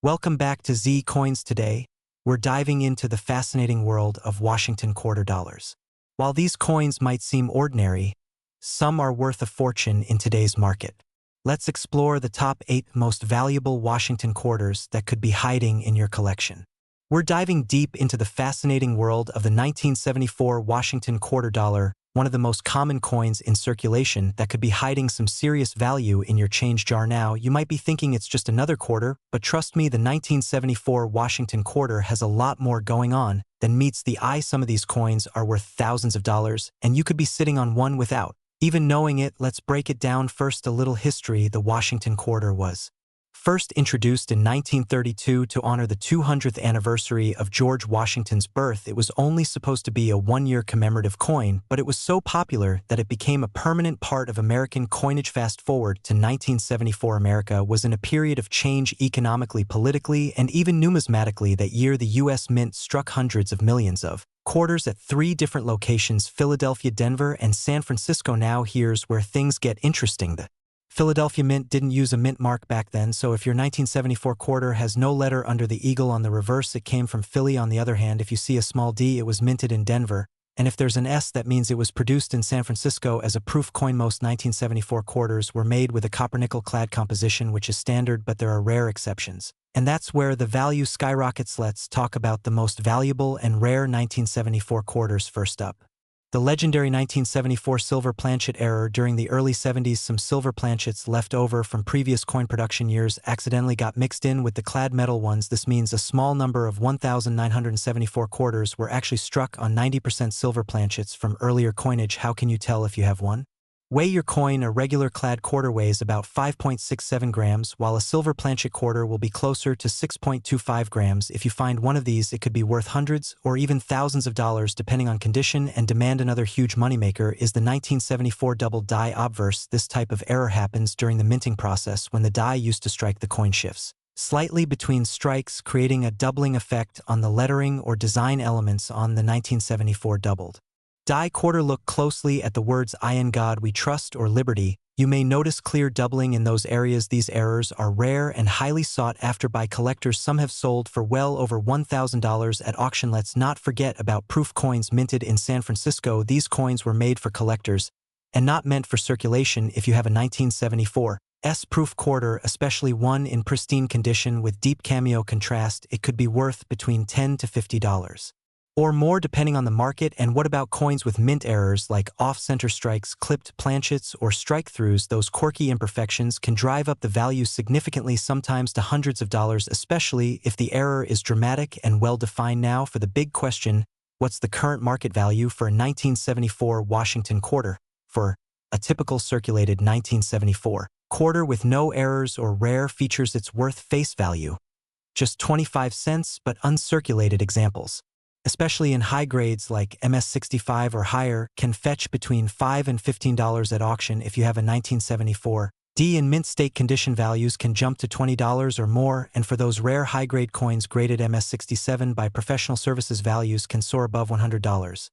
Welcome back to Z Coins. Today, we're diving into the fascinating world of Washington quarter dollars. While these coins might seem ordinary, some are worth a fortune in today's market. Let's explore the top 8 most valuable Washington quarters that could be hiding in your collection. We're diving deep into the fascinating world of the 1974 Washington quarter dollar, one of the most common coins in circulation that could be hiding some serious value in your change jar. Now, you might be thinking it's just another quarter, but trust me, the 1974 Washington quarter has a lot more going on than meets the eye. Some of these coins are worth thousands of dollars, and you could be sitting on one without even knowing it. Let's break it down. First, a little history. The Washington quarter was first introduced in 1932 to honor the 200th anniversary of George Washington's birth. It was only supposed to be a one-year commemorative coin, but it was so popular that it became a permanent part of American coinage. Fast forward to 1974, America was in a period of change economically, politically, and even numismatically. That year, the U.S. Mint struck hundreds of millions of quarters at 3 different locations: Philadelphia, Denver, and San Francisco. Now here's where things get interesting. The Philadelphia Mint didn't use a mint mark back then, so if your 1974 quarter has no letter under the eagle on the reverse, it came from Philly. On the other hand, if you see a small D, it was minted in Denver, and if there's an S, that means it was produced in San Francisco as a proof coin. Most 1974 quarters were made with a copper-nickel clad composition, which is standard, but there are rare exceptions. And that's where the value skyrockets. Let's talk about the most valuable and rare 1974 quarters. First up, the legendary 1974 silver planchet error. During the early 70s, some silver planchets left over from previous coin production years accidentally got mixed in with the clad metal ones. This means a small number of 1,974 quarters were actually struck on 90% silver planchets from earlier coinage. How can you tell if you have one? Weigh your coin. A regular clad quarter weighs about 5.67 grams, while a silver planchet quarter will be closer to 6.25 grams. If you find one of these, it could be worth hundreds or even thousands of dollars depending on condition and demand. Another huge moneymaker is the 1974 double die obverse. This type of error happens during the minting process when the die used to strike the coin shifts slightly between strikes, creating a doubling effect on the lettering or design elements on the 1974 doubled die quarter. Look closely at the words "I in God We Trust" or "Liberty." You may notice clear doubling in those areas. These errors are rare and highly sought after by collectors. Some have sold for well over $1,000 at auction. Let's not forget about proof coins minted in San Francisco. These coins were made for collectors and not meant for circulation. If you have a 1974 proof quarter, especially one in pristine condition with deep cameo contrast, it could be worth between $10 to $50 or more depending on the market. And what about coins with mint errors like off-center strikes, clipped planchets, or strike-throughs? Those quirky imperfections can drive up the value significantly, sometimes to hundreds of dollars, especially if the error is dramatic and well-defined. Now for the big question: what's the current market value for a 1974 Washington quarter? For a typical circulated 1974 quarter with no errors or rare features, it's worth face value just 25 cents, but uncirculated examples, especially in high grades like MS65 or higher, can fetch between $5 and $15 at auction. If you have a 1974 D in mint state condition, values can jump to $20 or more, and for those rare high-grade coins graded MS67 by professional services, values can soar above $100.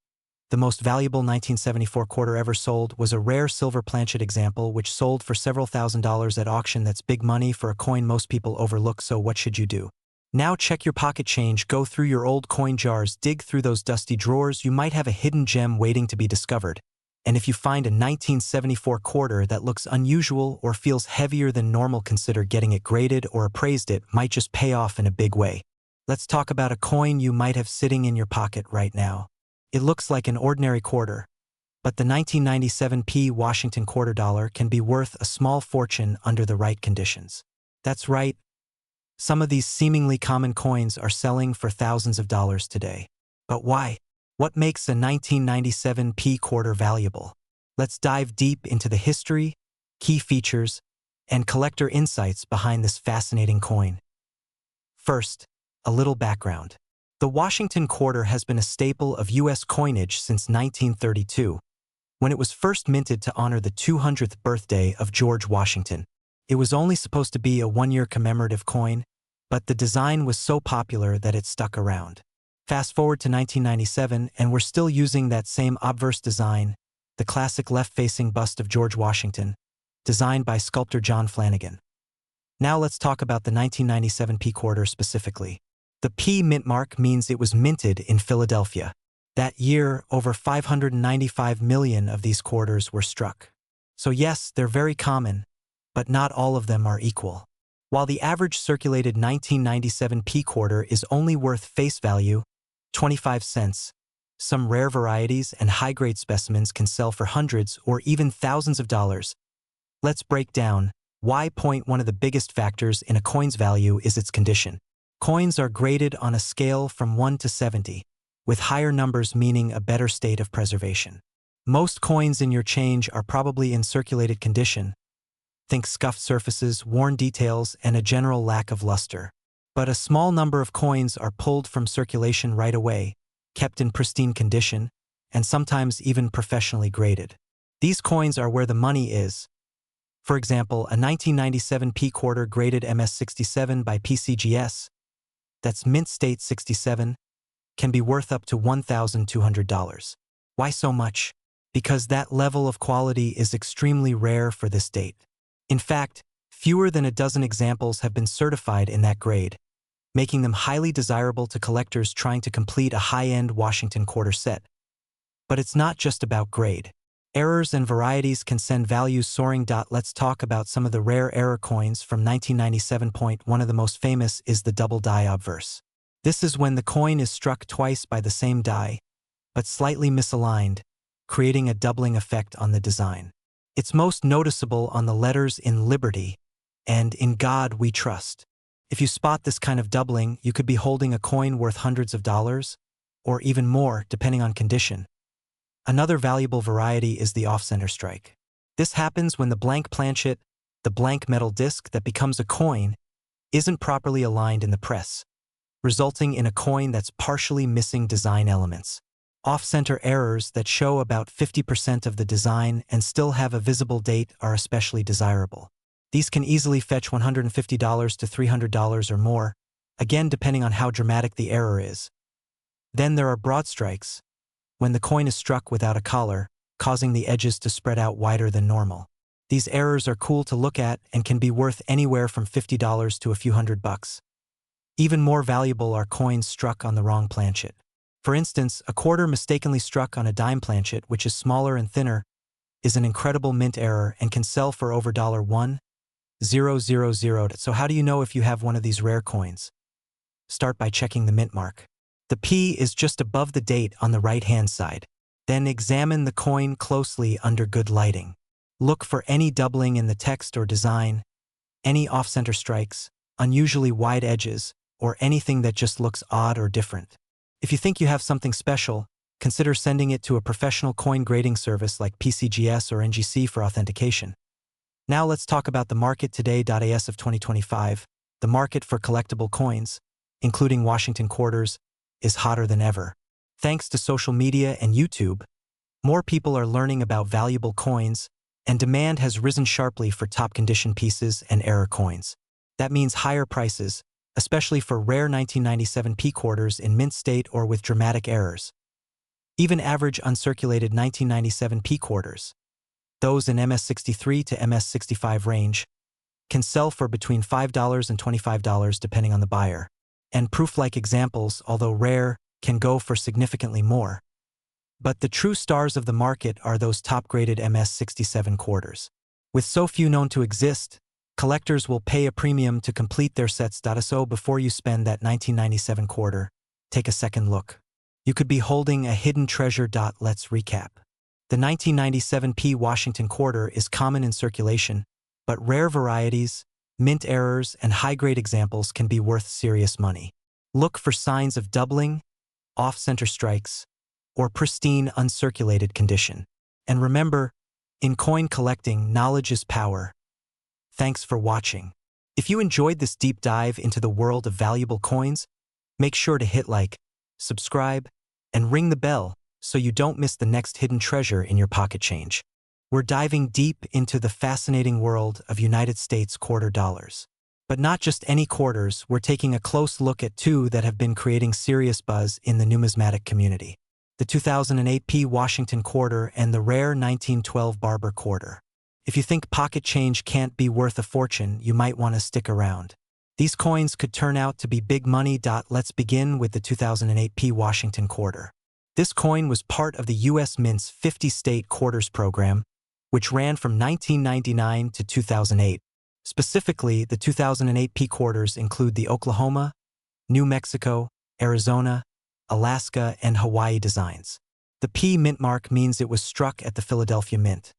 The most valuable 1974 quarter ever sold was a rare silver planchet example, which sold for several $1,000s at auction. That's big money for a coin most people overlook. So what should you do? Now check your pocket change, go through your old coin jars, dig through those dusty drawers. You might have a hidden gem waiting to be discovered. And if you find a 1974 quarter that looks unusual or feels heavier than normal, consider getting it graded or appraised. It might just pay off in a big way. Let's talk about a coin you might have sitting in your pocket right now. It looks like an ordinary quarter, but the 1997 Washington quarter dollar can be worth a small fortune under the right conditions. That's right. Some of these seemingly common coins are selling for thousands of dollars today. But why? What makes a 1997 quarter valuable? Let's dive deep into the history, key features, and collector insights behind this fascinating coin. First, a little background. The Washington quarter has been a staple of U.S. coinage since 1932, when it was first minted to honor the 200th birthday of George Washington. It was only supposed to be a one-year commemorative coin, but the design was so popular that it stuck around. Fast forward to 1997, and we're still using that same obverse design, the classic left-facing bust of George Washington, designed by sculptor John Flanagan. Now let's talk about the 1997 P quarter specifically. The P mint mark means it was minted in Philadelphia. That year, over 595 million of these quarters were struck. So yes, they're very common, but not all of them are equal. While the average circulated 1997 P quarter is only worth face value, 25 cents, some rare varieties and high-grade specimens can sell for hundreds or even thousands of dollars. Let's break down why. One of the biggest factors in a coin's value is its condition. Coins are graded on a scale from 1 to 70, with higher numbers meaning a better state of preservation. Most coins in your change are probably in circulated condition. Think scuffed surfaces, worn details, and a general lack of luster. But a small number of coins are pulled from circulation right away, kept in pristine condition, and sometimes even professionally graded. These coins are where the money is. For example, a 1997 P quarter graded MS67 by PCGS, that's mint state 67, can be worth up to $1,200. Why so much? Because that level of quality is extremely rare for this date. In fact, fewer than a dozen examples have been certified in that grade, making them highly desirable to collectors trying to complete a high-end Washington quarter set. But it's not just about grade. Errors and varieties can send values soaring. Let's talk about some of the rare error coins from 1997. One of the most famous is the double die obverse. This is when the coin is struck twice by the same die, but slightly misaligned, creating a doubling effect on the design. It's most noticeable on the letters "In Liberty" and "In God We Trust." If you spot this kind of doubling, you could be holding a coin worth hundreds of dollars, or even more, depending on condition. Another valuable variety is the off-center strike. This happens when the blank planchet, the blank metal disc that becomes a coin, isn't properly aligned in the press, resulting in a coin that's partially missing design elements. Off-center errors that show about 50% of the design and still have a visible date are especially desirable. These can easily fetch $150 to $300 or more, again depending on how dramatic the error is. Then there are broad strikes, when the coin is struck without a collar, causing the edges to spread out wider than normal. These errors are cool to look at and can be worth anywhere from $50 to a few $100. Even more valuable are coins struck on the wrong planchet. For instance, a quarter mistakenly struck on a dime planchet, which is smaller and thinner, is an incredible mint error and can sell for over $1,000. So how do you know if you have one of these rare coins? Start by checking the mint mark. The P is just above the date on the right-hand side. Then examine the coin closely under good lighting. Look for any doubling in the text or design, any off-center strikes, unusually wide edges, or anything that just looks odd or different. If you think you have something special, consider sending it to a professional coin grading service like PCGS or NGC for authentication. Now let's talk about the market today. As of 2025, the market for collectible coins, including Washington quarters, is hotter than ever. Thanks to social media and YouTube, more people are learning about valuable coins, and demand has risen sharply for top-condition pieces and error coins. That means higher prices, especially for rare 1997 P quarters in mint state or with dramatic errors. Even average uncirculated 1997 P quarters, those in MS63 to MS65 range, can sell for between $5 and $25 depending on the buyer. And proof-like examples, although rare, can go for significantly more. But the true stars of the market are those top-graded MS67 quarters. With so few known to exist, collectors will pay a premium to complete their sets. So before you spend that 1997 quarter, take a second look. You could be holding a hidden treasure. Let's recap. The 1997 P Washington quarter is common in circulation, but rare varieties, mint errors, and high-grade examples can be worth serious money. Look for signs of doubling, off-center strikes, or pristine uncirculated condition. And remember, in coin collecting, knowledge is power. Thanks for watching. If you enjoyed this deep dive into the world of valuable coins, make sure to hit like, subscribe, and ring the bell so you don't miss the next hidden treasure in your pocket change. We're diving deep into the fascinating world of United States quarter dollars. But not just any quarters, we're taking a close look at two that have been creating serious buzz in the numismatic community: the 2008 P Washington quarter and the rare 1912 Barber quarter. If you think pocket change can't be worth a fortune, you might want to stick around. These coins could turn out to be big money. Let's begin with the 2008 P Washington quarter. This coin was part of the U.S. Mint's 50-state quarters program, which ran from 1999 to 2008. Specifically, the 2008 P quarters include the Oklahoma, New Mexico, Arizona, Alaska, and Hawaii designs. The P mint mark means it was struck at the Philadelphia Mint.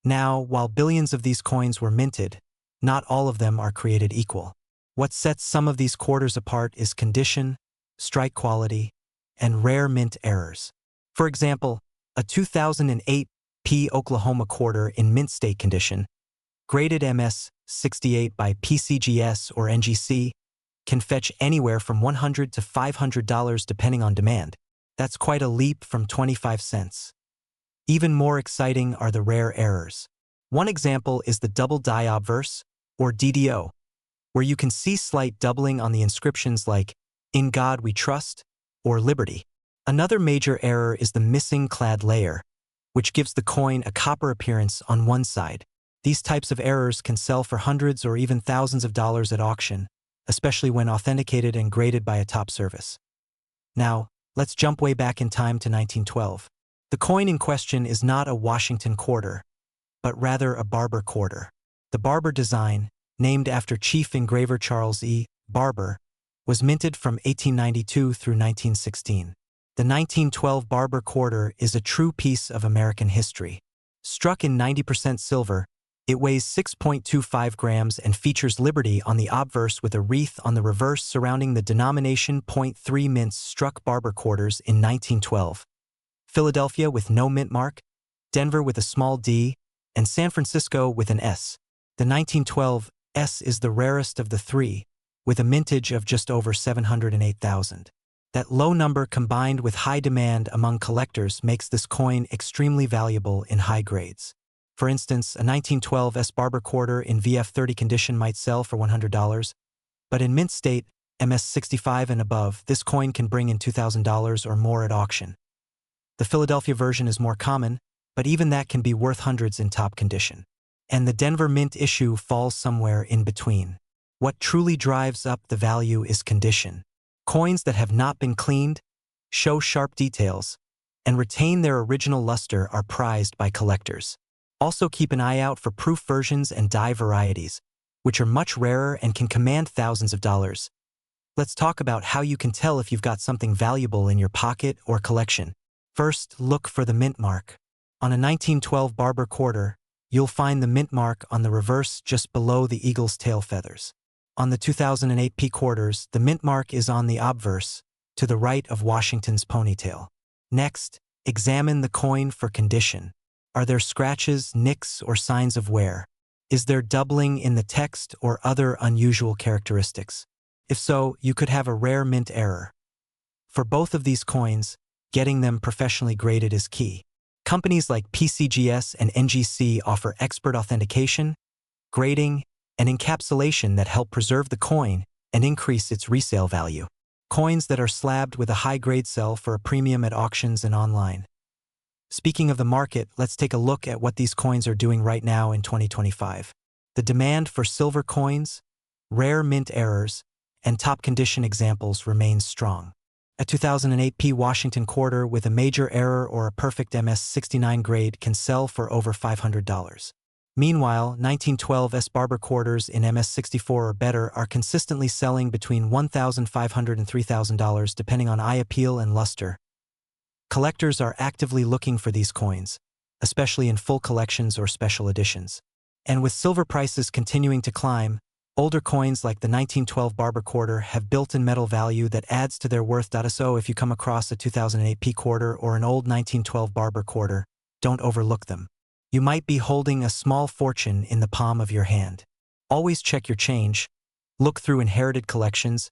Now, while billions of these coins were minted, not all of them are created equal. What sets some of these quarters apart is condition, strike quality, and rare mint errors. For example, a 2008 P Oklahoma quarter in mint state condition, graded MS-68 by PCGS or NGC, can fetch anywhere from $100 to $500 depending on demand. That's quite a leap from 25 cents. Even more exciting are the rare errors. One example is the double die obverse, or DDO, where you can see slight doubling on the inscriptions like, "In God We Trust," or "Liberty." Another major error is the missing clad layer, which gives the coin a copper appearance on one side. These types of errors can sell for hundreds or even thousands of dollars at auction, especially when authenticated and graded by a top service. Now, let's jump way back in time to 1912. The coin in question is not a Washington quarter, but rather a Barber quarter. The Barber design, named after Chief Engraver Charles E. Barber, was minted from 1892 through 1916. The 1912 Barber quarter is a true piece of American history. Struck in 90% silver, it weighs 6.25 grams and features Liberty on the obverse with a wreath on the reverse surrounding the denomination. 3 mints struck Barber quarters in 1912. Philadelphia with no mint mark, Denver with a small d, and San Francisco with an S. The 1912 S is the rarest of the three, with a mintage of just over 708,000. That low number combined with high demand among collectors makes this coin extremely valuable in high grades. For instance, a 1912 S Barber quarter in VF30 condition might sell for $100, but in mint state, MS65 and above, this coin can bring in $2,000 or more at auction. The Philadelphia version is more common, but even that can be worth hundreds in top condition. And the Denver Mint issue falls somewhere in between. What truly drives up the value is condition. Coins that have not been cleaned, show sharp details, and retain their original luster are prized by collectors. Also keep an eye out for proof versions and die varieties, which are much rarer and can command thousands of dollars. Let's talk about how you can tell if you've got something valuable in your pocket or collection. First, look for the mint mark. On a 1912 Barber quarter, you'll find the mint mark on the reverse just below the eagle's tail feathers. On the 2008 P quarters, the mint mark is on the obverse, to the right of Washington's ponytail. Next, examine the coin for condition. Are there scratches, nicks, or signs of wear? Is there doubling in the text or other unusual characteristics? If so, you could have a rare mint error. For both of these coins, getting them professionally graded is key. Companies like PCGS and NGC offer expert authentication, grading, and encapsulation that help preserve the coin and increase its resale value. Coins that are slabbed with a high-grade sell for a premium at auctions and online. Speaking of the market, let's take a look at what these coins are doing right now in 2025. The demand for silver coins, rare mint errors, and top condition examples remains strong. A 2008 P Washington quarter with a major error or a perfect MS69 grade can sell for over $500. Meanwhile, 1912 S Barber quarters in MS64 or better are consistently selling between $1,500 and $3,000 depending on eye appeal and luster. Collectors are actively looking for these coins, especially in full collections or special editions. And with silver prices continuing to climb, older coins like the 1912 Barber quarter have built-in metal value that adds to their worth. So if you come across a 2008 P quarter or an old 1912 Barber quarter, don't overlook them. You might be holding a small fortune in the palm of your hand. Always check your change, look through inherited collections,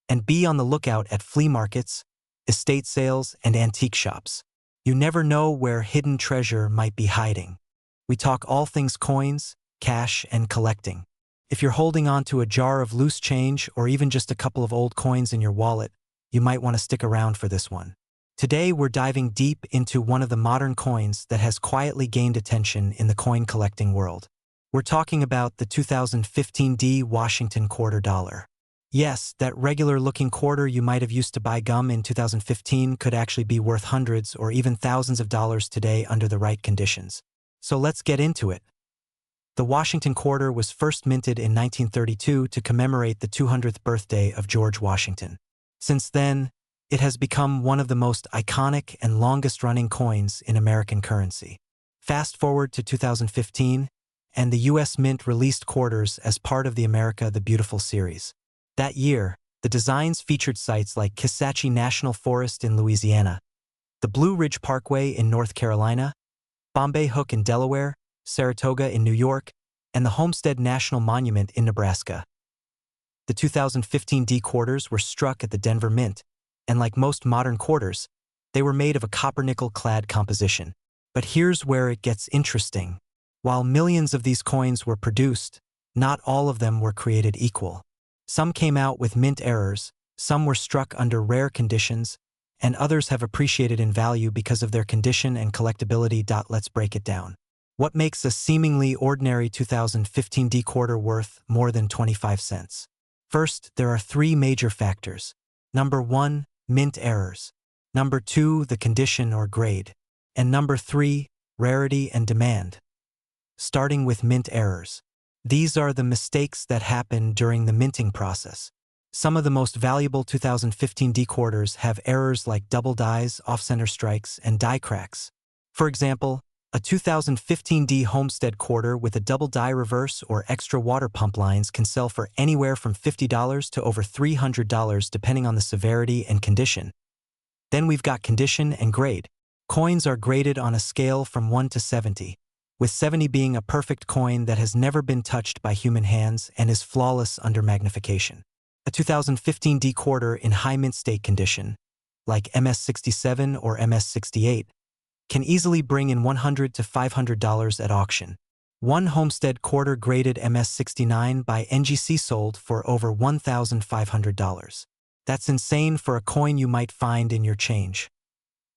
and be on the lookout at flea markets, estate sales, and antique shops. You never know where hidden treasure might be hiding. We talk all things coins, cash, and collecting. If you're holding on to a jar of loose change or even just a couple of old coins in your wallet, you might want to stick around for this one. Today we're diving deep into one of the modern coins that has quietly gained attention in the coin collecting world. We're talking about the 2015 Washington quarter dollar. Yes, that regular-looking quarter you might have used to buy gum in 2015 could actually be worth hundreds or even thousands of dollars today under the right conditions. So let's get into it. The Washington quarter was first minted in 1932 to commemorate the 200th birthday of George Washington. Since then, it has become one of the most iconic and longest-running coins in American currency. Fast forward to 2015, and the U.S. Mint released quarters as part of the America the Beautiful series. That year, the designs featured sites like Kisatchie National Forest in Louisiana, the Blue Ridge Parkway in North Carolina, Bombay Hook in Delaware, Saratoga in New York, and the Homestead National Monument in Nebraska. The 2015 quarters were struck at the Denver Mint, and like most modern quarters, they were made of a copper-nickel-clad composition. But here's where it gets interesting. While millions of these coins were produced, not all of them were created equal. Some came out with mint errors, some were struck under rare conditions, and others have appreciated in value because of their condition and collectability. Let's break it down. What makes a seemingly ordinary 2015 quarter worth more than 25 cents? First, there are three major factors. Number 1, mint errors. Number 2, the condition or grade. And number 3, rarity and demand. Starting with mint errors. These are the mistakes that happen during the minting process. Some of the most valuable 2015 quarters have errors like double dies, off-center strikes, and die cracks. For example, a 2015 Homestead quarter with a double die reverse or extra water pump lines can sell for anywhere from $50 to over $300 depending on the severity and condition. Then we've got condition and grade. Coins are graded on a scale from 1 to 70, with 70 being a perfect coin that has never been touched by human hands and is flawless under magnification. A 2015 quarter in high mint state condition, like MS-67 or MS-68, can easily bring in $100 to $500 at auction. One Homestead quarter graded MS-69 by NGC sold for over $1,500. That's insane for a coin you might find in your change.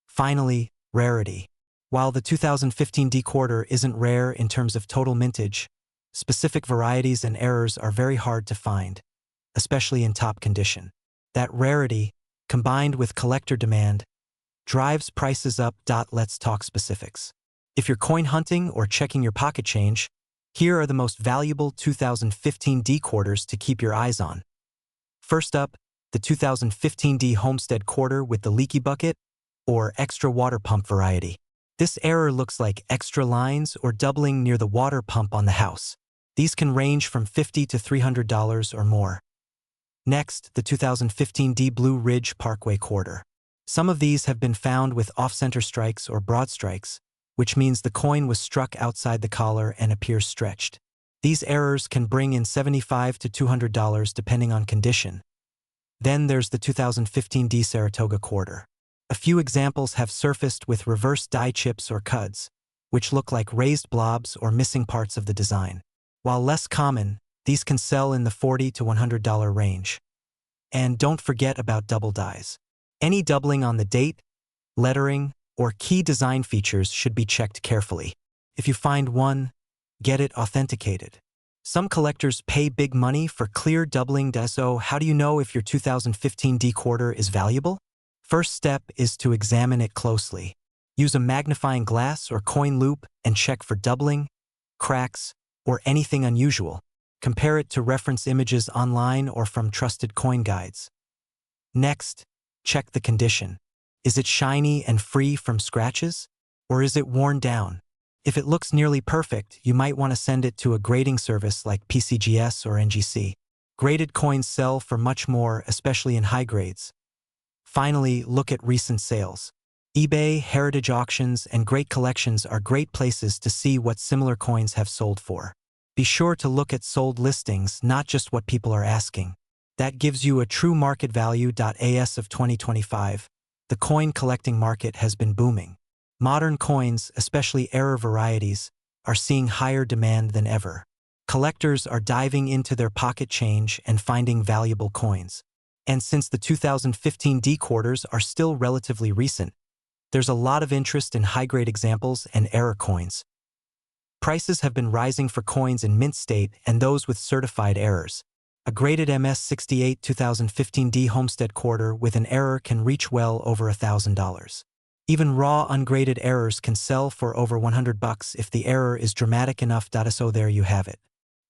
Finally, rarity. While the 2015 quarter isn't rare in terms of total mintage, specific varieties and errors are very hard to find, especially in top condition. That rarity, combined with collector demand, drives prices up. Let's talk specifics. If you're coin hunting or checking your pocket change, here are the most valuable 2015 quarters to keep your eyes on. First up, the 2015 Homestead quarter with the leaky bucket or extra water pump variety. This error looks like extra lines or doubling near the water pump on the house. These can range from $50 to $300 or more. Next, the 2015 Blue Ridge Parkway quarter. Some of these have been found with off-center strikes or broad strikes, which means the coin was struck outside the collar and appears stretched. These errors can bring in $75 to $200 depending on condition. Then there's the 2015 Saratoga quarter. A few examples have surfaced with reverse die chips or cuds, which look like raised blobs or missing parts of the design. While less common, these can sell in the $40 to $100 range. And don't forget about double dies. Any doubling on the date, lettering, or key design features should be checked carefully. If you find one, get it authenticated. Some collectors pay big money for clear doubling. So how do you know if your 2015 quarter is valuable? First step is to examine it closely. Use a magnifying glass or coin loop and check for doubling, cracks, or anything unusual. Compare it to reference images online or from trusted coin guides. Next, check the condition. Is it shiny and free from scratches? Or is it worn down? If it looks nearly perfect, you might want to send it to a grading service like PCGS or NGC. Graded coins sell for much more, especially in high grades. Finally, look at recent sales. eBay, heritage auctions, and great collections are great places to see what similar coins have sold for. Be sure to look at sold listings, not just what people are asking. That gives you a true market value. As of 2025, the coin collecting market has been booming. Modern coins, especially error varieties, are seeing higher demand than ever. Collectors are diving into their pocket change and finding valuable coins. And since the 2015 D quarters are still relatively recent, there's a lot of interest in high-grade examples and error coins. Prices have been rising for coins in mint state and those with certified errors. A graded MS-68 2015 D Homestead quarter with an error can reach well over $1,000. Even raw ungraded errors can sell for over $100 if the error is dramatic enough. So there you have it.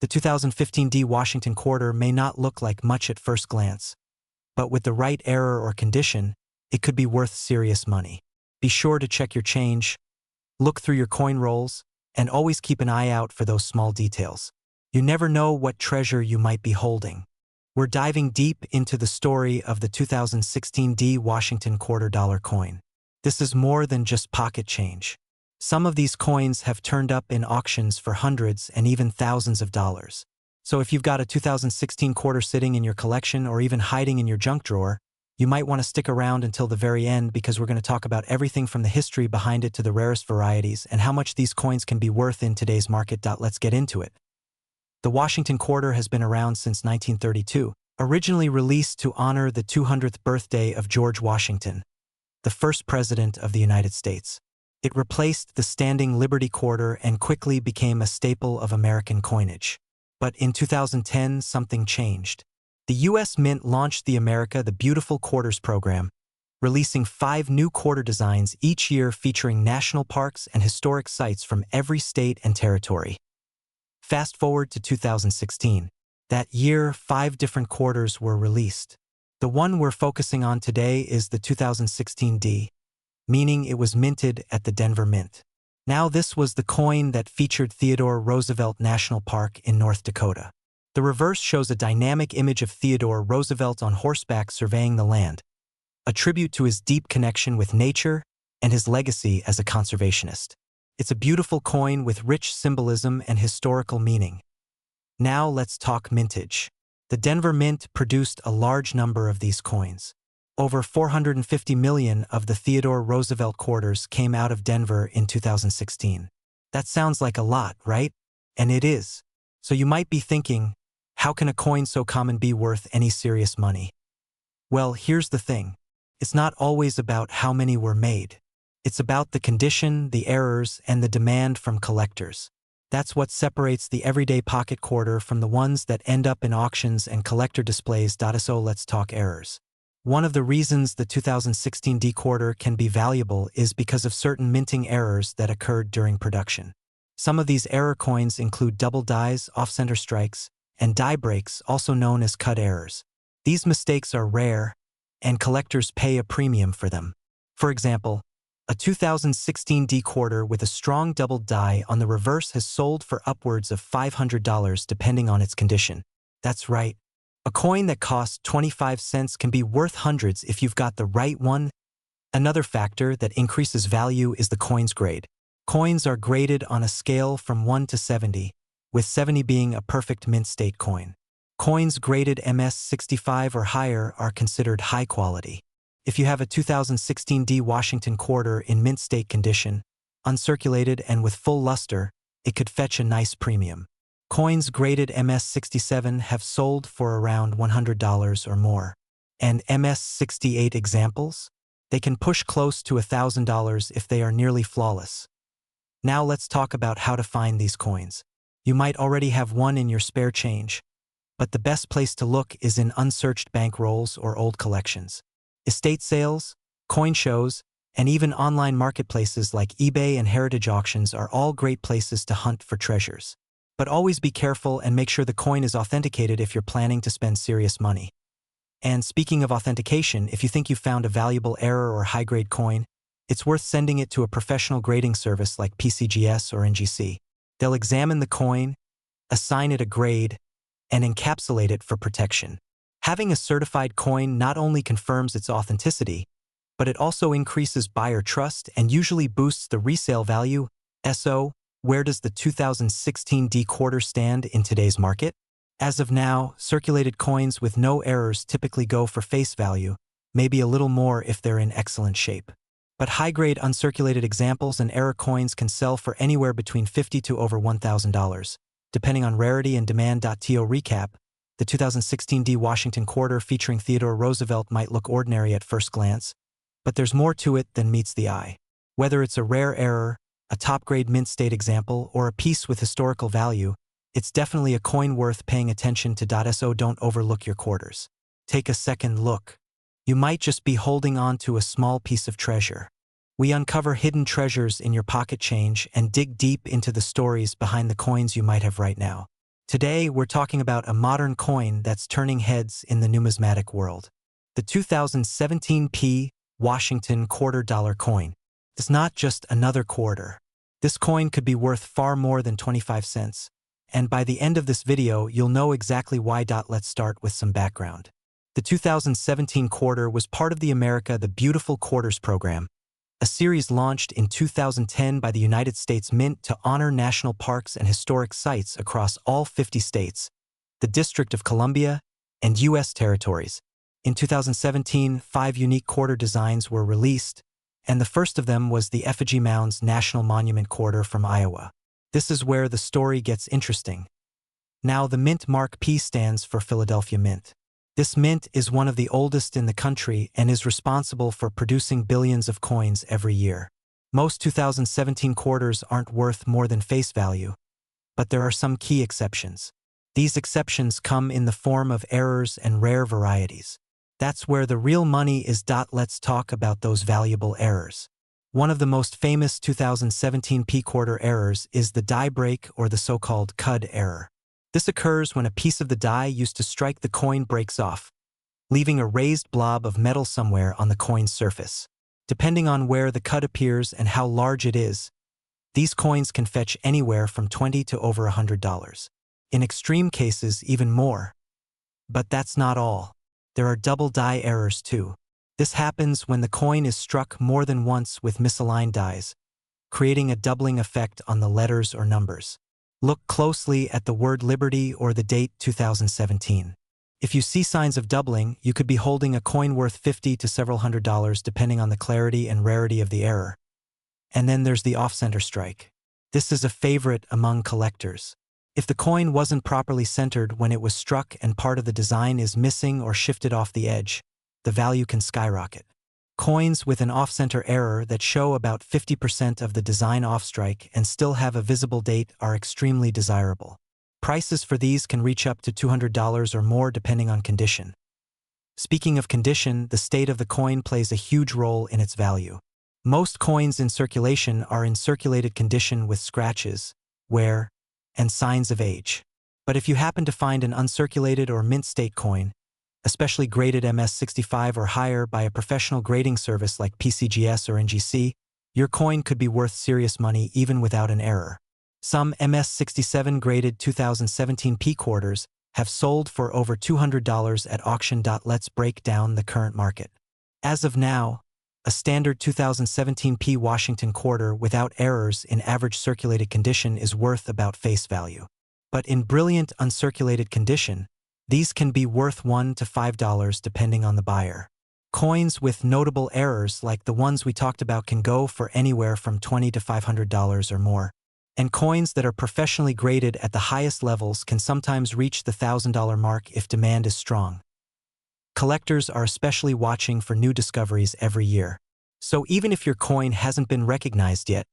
The 2015 D Washington quarter may not look like much at first glance, but with the right error or condition, it could be worth serious money. Be sure to check your change, look through your coin rolls, and always keep an eye out for those small details. You never know what treasure you might be holding. We're diving deep into the story of the 2016 D Washington $quarter coin. This is more than just pocket change. Some of these coins have turned up in auctions for hundreds and even thousands of dollars. So if you've got a 2016 quarter sitting in your collection or even hiding in your junk drawer, you might want to stick around until the very end because we're going to talk about everything from the history behind it to the rarest varieties and how much these coins can be worth in today's market. Let's get into it. The Washington quarter has been around since 1932, originally released to honor the 200th birthday of George Washington, the first president of the United States. It replaced the standing Liberty quarter and quickly became a staple of American coinage. But in 2010, something changed. The U.S. Mint launched the America the Beautiful Quarters program, releasing 5 new quarter designs each year featuring national parks and historic sites from every state and territory. Fast forward to 2016. That year, 5 different quarters were released. The one we're focusing on today is the 2016 D, meaning it was minted at the Denver Mint. Now this was the coin that featured Theodore Roosevelt National Park in North Dakota. The reverse shows a dynamic image of Theodore Roosevelt on horseback surveying the land, a tribute to his deep connection with nature and his legacy as a conservationist. It's a beautiful coin with rich symbolism and historical meaning. Now let's talk mintage. The Denver Mint produced a large number of these coins. Over 450 million of the Theodore Roosevelt quarters came out of Denver in 2016. That sounds like a lot, right? And it is. So you might be thinking, how can a coin so common be worth any serious money? Well, here's the thing. It's not always about how many were made. It's about the condition, the errors, and the demand from collectors. That's what separates the everyday pocket quarter from the ones that end up in auctions and collector displays. So let's talk errors. One of the reasons the 2016 D quarter can be valuable is because of certain minting errors that occurred during production. Some of these error coins include double dies, off-center strikes, and die breaks, also known as cut errors. These mistakes are rare, and collectors pay a premium for them. For example, a 2016 D quarter with a strong double die on the reverse has sold for upwards of $500 depending on its condition. That's right. A coin that costs 25 cents can be worth hundreds if you've got the right one. Another factor that increases value is the coin's grade. Coins are graded on a scale from 1 to 70, with 70 being a perfect mint state coin. Coins graded MS-65 or higher are considered high quality. If you have a 2016 D Washington quarter in mint state condition, uncirculated and with full luster, it could fetch a nice premium. Coins graded MS-67 have sold for around $100 or more. And MS-68 examples? They can push close to $1,000 if they are nearly flawless. Now let's talk about how to find these coins. You might already have one in your spare change, but the best place to look is in unsearched bank rolls or old collections. Estate sales, coin shows, and even online marketplaces like eBay and heritage auctions are all great places to hunt for treasures. But always be careful and make sure the coin is authenticated if you're planning to spend serious money. And speaking of authentication, if you think you found a valuable error or high-grade coin, it's worth sending it to a professional grading service like PCGS or NGC. They'll examine the coin, assign it a grade, and encapsulate it for protection. Having a certified coin not only confirms its authenticity, but it also increases buyer trust and usually boosts the resale value. So, where does the 2016 D quarter stand in today's market? As of now, circulated coins with no errors typically go for face value, maybe a little more if they're in excellent shape. But high-grade uncirculated examples and error coins can sell for anywhere between $50 to over $1,000, depending on rarity and demand. To recap, The 2016 D Washington quarter featuring Theodore Roosevelt might look ordinary at first glance, but there's more to it than meets the eye. Whether it's a rare error, a top-grade mint state example, or a piece with historical value, it's definitely a coin worth paying attention to. So don't overlook your quarters. Take a second look. You might just be holding on to a small piece of treasure. We uncover hidden treasures in your pocket change and dig deep into the stories behind the coins you might have right now. Today, we're talking about a modern coin that's turning heads in the numismatic world. The 2017 P Washington $quarter coin. It's not just another quarter. This coin could be worth far more than 25 cents. And by the end of this video, you'll know exactly why. Let's start with some background. The 2017 quarter was part of the America the Beautiful Quarters program, a series launched in 2010 by the United States Mint to honor national parks and historic sites across all 50 states, the District of Columbia, and U.S. territories. In 2017, 5 unique quarter designs were released, and the first of them was the Effigy Mounds National Monument Quarter from Iowa. This is where the story gets interesting. Now, the Mint Mark P stands for Philadelphia Mint. This mint is one of the oldest in the country and is responsible for producing billions of coins every year. Most 2017 quarters aren't worth more than face value, but there are some key exceptions. These exceptions come in the form of errors and rare varieties. That's where the real money is. Let's talk about those valuable errors. One of the most famous 2017 P quarter errors is the die break, or the so-called cud error. This occurs when a piece of the die used to strike the coin breaks off, leaving a raised blob of metal somewhere on the coin's surface. Depending on where the cud appears and how large it is, these coins can fetch anywhere from $20 to over $100. In extreme cases, even more. But that's not all. There are double die errors too. This happens when the coin is struck more than once with misaligned dies, creating a doubling effect on the letters or numbers. Look closely at the word Liberty or the date 2017. If you see signs of doubling, you could be holding a coin worth $50 to several $100 depending on the clarity and rarity of the error. And then there's the off-center strike. This is a favorite among collectors. If the coin wasn't properly centered when it was struck and part of the design is missing or shifted off the edge, the value can skyrocket. Coins with an off-center error that show about 50% of the design off-strike and still have a visible date are extremely desirable. Prices for these can reach up to $200 or more depending on condition. Speaking of condition, the state of the coin plays a huge role in its value. Most coins in circulation are in circulated condition with scratches, wear, and signs of age. But if you happen to find an uncirculated or mint state coin, especially graded MS65 or higher by a professional grading service like PCGS or NGC, your coin could be worth serious money even without an error. Some MS67 graded 2017 P quarters have sold for over $200 at auction. Let's break down the current market. As of now, a standard 2017 P Washington quarter without errors in average circulated condition is worth about face value. But in brilliant uncirculated condition, these can be worth $1 to $5 depending on the buyer. Coins with notable errors like the ones we talked about can go for anywhere from $20 to $500 or more. And coins that are professionally graded at the highest levels can sometimes reach the $1,000 mark if demand is strong. Collectors are especially watching for new discoveries every year. So even if your coin hasn't been recognized yet,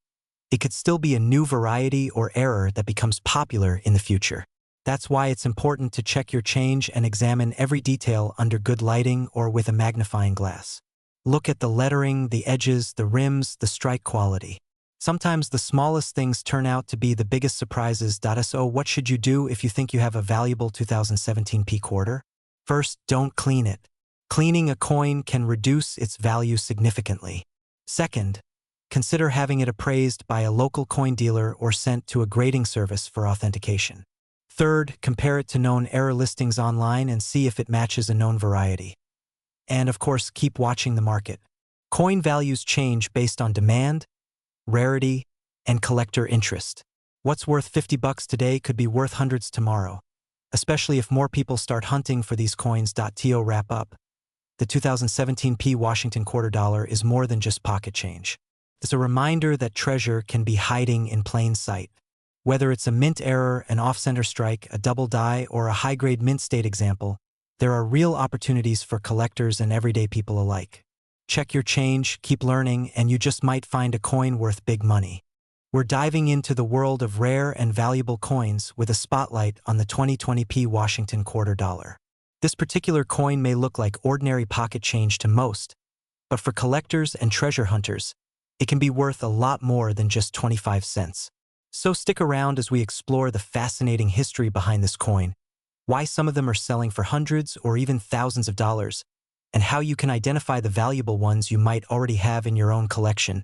it could still be a new variety or error that becomes popular in the future. That's why it's important to check your change and examine every detail under good lighting or with a magnifying glass. Look at the lettering, the edges, the rims, the strike quality. Sometimes the smallest things turn out to be the biggest surprises. So what should you do if you think you have a valuable 2017 P quarter? First, don't clean it. Cleaning a coin can reduce its value significantly. Second, consider having it appraised by a local coin dealer or sent to a grading service for authentication. Third, compare it to known error listings online and see if it matches a known variety. And of course, keep watching the market. Coin values change based on demand, rarity, and collector interest. What's worth $50 today could be worth hundreds tomorrow, especially if more people start hunting for these coins. To wrap up, the 2017 P Washington $quarter is more than just pocket change. It's a reminder that treasure can be hiding in plain sight. Whether it's a mint error, an off-center strike, a double die, or a high-grade mint state example, there are real opportunities for collectors and everyday people alike. Check your change, keep learning, and you just might find a coin worth big money. We're diving into the world of rare and valuable coins with a spotlight on the 2020p Washington quarter dollar. This particular coin may look like ordinary pocket change to most, but for collectors and treasure hunters, it can be worth a lot more than just 25 cents. So stick around as we explore the fascinating history behind this coin, why some of them are selling for hundreds or even thousands of dollars, and how you can identify the valuable ones you might already have in your own collection.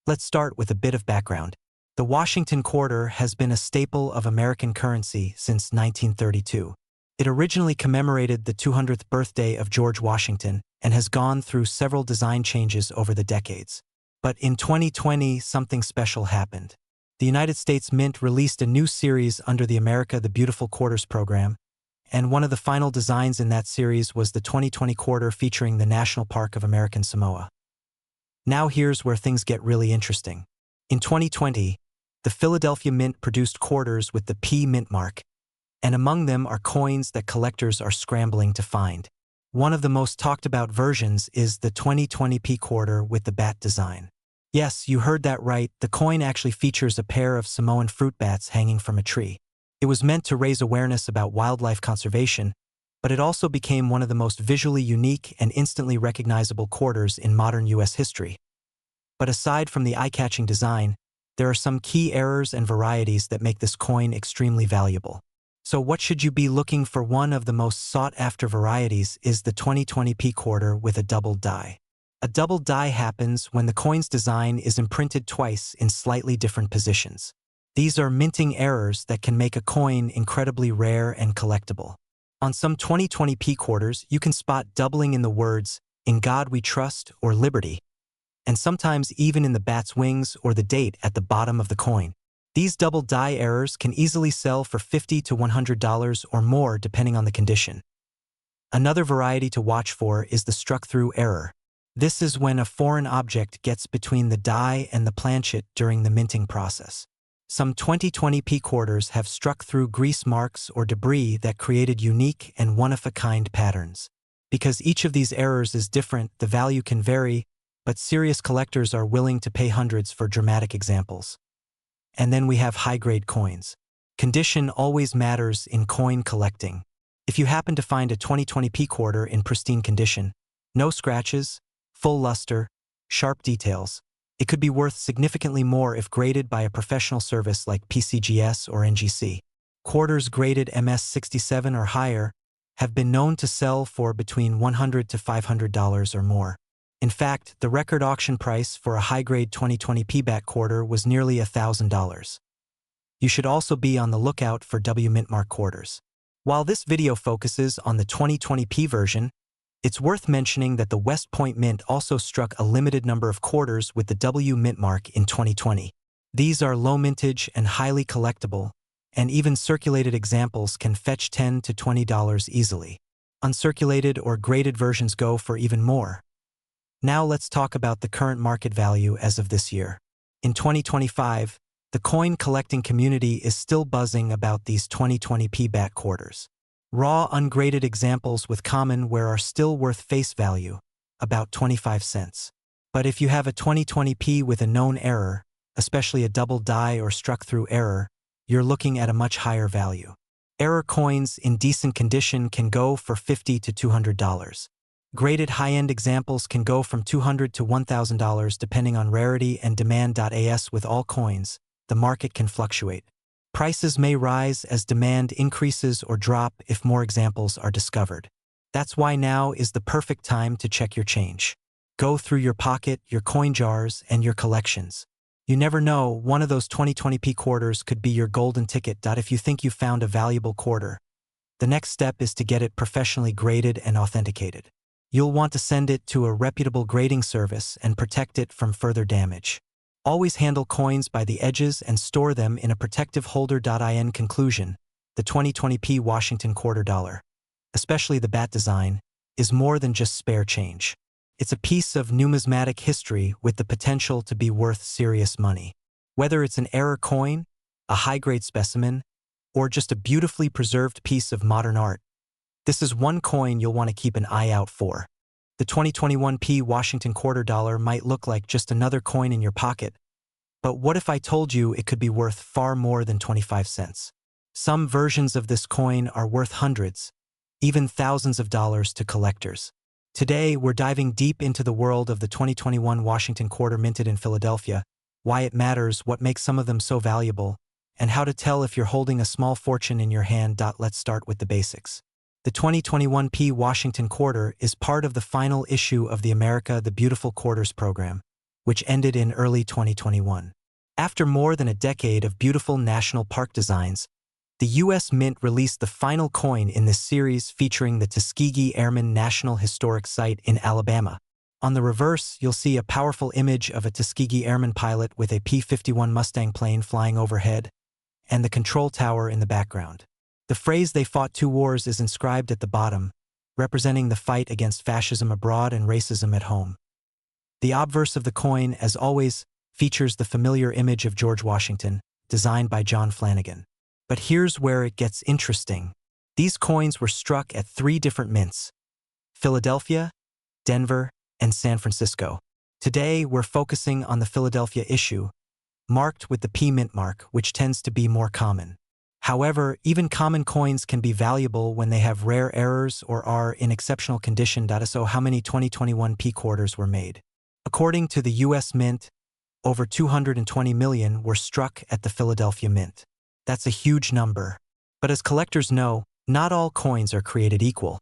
Let's start with a bit of background. The Washington quarter has been a staple of American currency since 1932. It originally commemorated the 200th birthday of George Washington and has gone through several design changes over the decades. But in 2020, something special happened. The United States Mint released a new series under the America the Beautiful Quarters program, and one of the final designs in that series was the 2020 quarter featuring the National Park of American Samoa. Now here's where things get really interesting. In 2020, the Philadelphia Mint produced quarters with the P Mint mark, and among them are coins that collectors are scrambling to find. One of the most talked about versions is the 2020p quarter with the bat design. Yes, you heard that right, the coin actually features a pair of Samoan fruit bats hanging from a tree. It was meant to raise awareness about wildlife conservation, but it also became one of the most visually unique and instantly recognizable quarters in modern U.S. history. But aside from the eye-catching design, there are some key errors and varieties that make this coin extremely valuable. So what should you be looking for? One of the most sought-after varieties is the 2020p quarter with a double die. A double die happens when the coin's design is imprinted twice in slightly different positions. These are minting errors that can make a coin incredibly rare and collectible. On some 2020p quarters, you can spot doubling in the words, "In God We Trust" or "Liberty," and sometimes even in the bat's wings or the date at the bottom of the coin. These double die errors can easily sell for $50 to $100 or more depending on the condition. Another variety to watch for is the struck-through error. This is when a foreign object gets between the die and the planchet during the minting process. Some 2020p quarters have struck through grease marks or debris that created unique and one-of-a-kind patterns. Because each of these errors is different, the value can vary, but serious collectors are willing to pay hundreds for dramatic examples. And then we have high-grade coins. Condition always matters in coin collecting. If you happen to find a 2020p quarter in pristine condition, no scratches, full luster, sharp details, it could be worth significantly more if graded by a professional service like PCGS or NGC. Quarters graded MS67 or higher have been known to sell for between $100 to $500 or more. In fact, the record auction price for a high-grade 2020p bat quarter was nearly $1,000. You should also be on the lookout for W Mint mark quarters. While this video focuses on the 2020p version, it's worth mentioning that the West Point Mint also struck a limited number of quarters with the W Mint mark in 2020. These are low mintage and highly collectible, and even circulated examples can fetch $10 to $20 easily. Uncirculated or graded versions go for even more. Now let's talk about the current market value as of this year. In 2025, the coin collecting community is still buzzing about these 2020p bat quarters. Raw ungraded examples with common wear are still worth face value, about 25 cents. But if you have a 2020p with a known error, especially a double die or struck-through error, you're looking at a much higher value. Error coins in decent condition can go for $50 to $200. Graded high-end examples can go from $200 to $1,000 depending on rarity and demand. As with all coins, the market can fluctuate. Prices may rise as demand increases or drop if more examples are discovered. That's why now is the perfect time to check your change. Go through your pocket, your coin jars, and your collections. You never know, one of those 2020p quarters could be your golden ticket. If you think you found a valuable quarter, the next step is to get it professionally graded and authenticated. You'll want to send it to a reputable grading service and protect it from further damage. Always handle coins by the edges and store them in a protective holder. In conclusion, the 2020p Washington quarter dollar, especially the bat design, is more than just spare change. It's a piece of numismatic history with the potential to be worth serious money. Whether it's an error coin, a high-grade specimen, or just a beautifully preserved piece of modern art? This is one coin you'll want to keep an eye out for. The 2021 Washington quarter dollar might look like just another coin in your pocket, but what if I told you it could be worth far more than 25 cents? Some versions of this coin are worth hundreds, even thousands of dollars to collectors. Today, we're diving deep into the world of the 2021 Washington quarter minted in Philadelphia, why it matters, what makes some of them so valuable, and how to tell if you're holding a small fortune in your hand. Let's start with the basics. The 2021 Washington quarter is part of the final issue of the America the Beautiful Quarters program, which ended in early 2021. After more than a decade of beautiful national park designs, the U.S. Mint released the final coin in this series featuring the Tuskegee Airmen National Historic Site in Alabama. On the reverse, you'll see a powerful image of a Tuskegee Airman pilot with a P-51 Mustang plane flying overhead, and the control tower in the background. The phrase "they fought two wars" is inscribed at the bottom, representing the fight against fascism abroad and racism at home. The obverse of the coin, as always, features the familiar image of George Washington, designed by John Flanagan. But here's where it gets interesting. These coins were struck at 3 different mints: Philadelphia, Denver, and San Francisco. Today, we're focusing on the Philadelphia issue, marked with the P mint mark, which tends to be more common. However, even common coins can be valuable when they have rare errors or are in exceptional condition. So how many 2021 P quarters were made? According to the U.S. Mint, over 220 million were struck at the Philadelphia Mint. That's a huge number. But as collectors know, not all coins are created equal.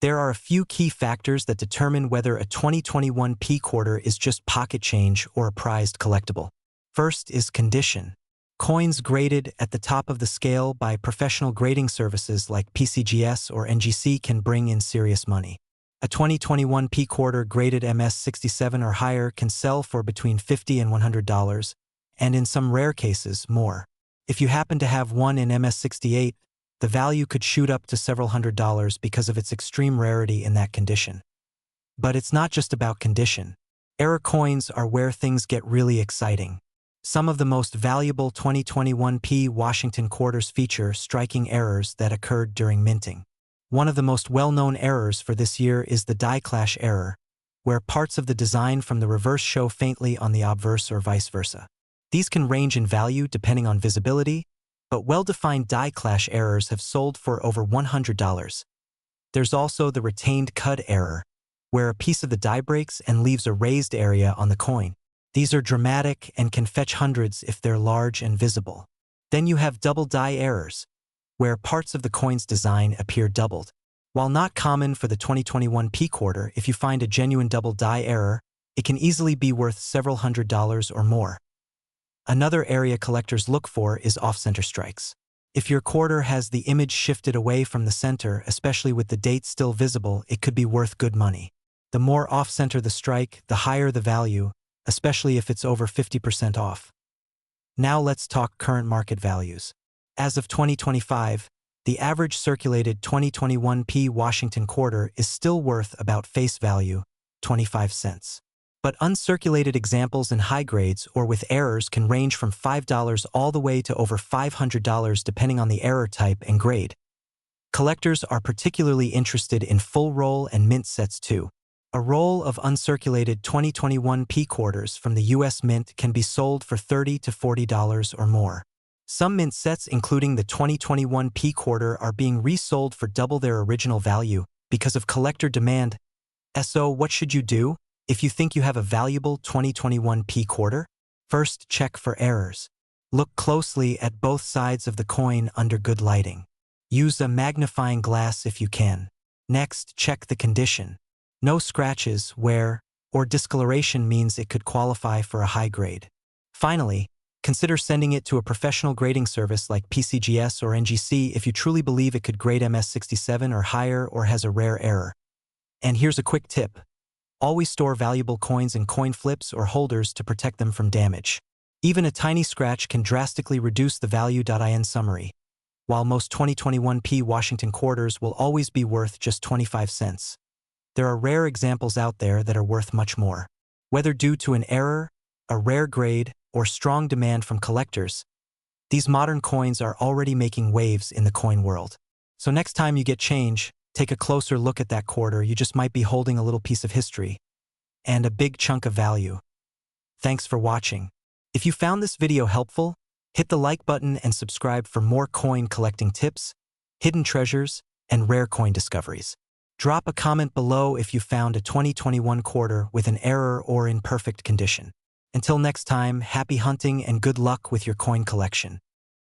There are a few key factors that determine whether a 2021 P quarter is just pocket change or a prized collectible. First is condition. Coins graded at the top of the scale by professional grading services like PCGS or NGC can bring in serious money. A 2021 P quarter graded MS-67 or higher can sell for between $50 and $100, and in some rare cases, more. If you happen to have one in MS-68, the value could shoot up to several $100s because of its extreme rarity in that condition. But it's not just about condition. Error coins are where things get really exciting. Some of the most valuable 2021 P Washington quarters feature striking errors that occurred during minting. One of the most well-known errors for this year is the die clash error, where parts of the design from the reverse show faintly on the obverse or vice versa. These can range in value depending on visibility, but well-defined die clash errors have sold for over $100. There's also the retained cud error, where a piece of the die breaks and leaves a raised area on the coin. These are dramatic and can fetch hundreds if they're large and visible. Then you have double die errors, where parts of the coin's design appear doubled. While not common for the 2021 P quarter, if you find a genuine double die error, it can easily be worth several $100s or more. Another area collectors look for is off-center strikes. If your quarter has the image shifted away from the center, especially with the date still visible, it could be worth good money. The more off-center the strike, the higher the value, especially if it's over 50% off. Now let's talk current market values. As of 2025, the average circulated 2021 P Washington quarter is still worth about face value, 25 cents. But uncirculated examples in high grades or with errors can range from $5 all the way to over $500 depending on the error type and grade. Collectors are particularly interested in full roll and mint sets too. A roll of uncirculated 2021 P quarters from the U.S. Mint can be sold for $30 to $40 or more. Some mint sets, including the 2021 P quarter, are being resold for double their original value because of collector demand. So what should you do if you think you have a valuable 2021 P quarter? First, check for errors. Look closely at both sides of the coin under good lighting. Use a magnifying glass if you can. Next, check the condition. No scratches, wear, or discoloration means it could qualify for a high grade. Finally, consider sending it to a professional grading service like PCGS or NGC if you truly believe it could grade MS-67 or higher or has a rare error. And here's a quick tip. Always store valuable coins in coin flips or holders to protect them from damage. Even a tiny scratch can drastically reduce the value. In summary, while most 2021 P Washington quarters will always be worth just 25 cents, there are rare examples out there that are worth much more. Whether due to an error, a rare grade, or strong demand from collectors, These modern coins are already making waves in the coin world. So next time you get change, take a closer look at that quarter. You just might be holding a little piece of history and a big chunk of value. Thanks for watching. If you found this video helpful, hit the like button and subscribe for more coin collecting tips, hidden treasures, and rare coin discoveries. Drop a comment below if you found a 2021 quarter with an error or in perfect condition. Until next time, happy hunting and good luck with your coin collection.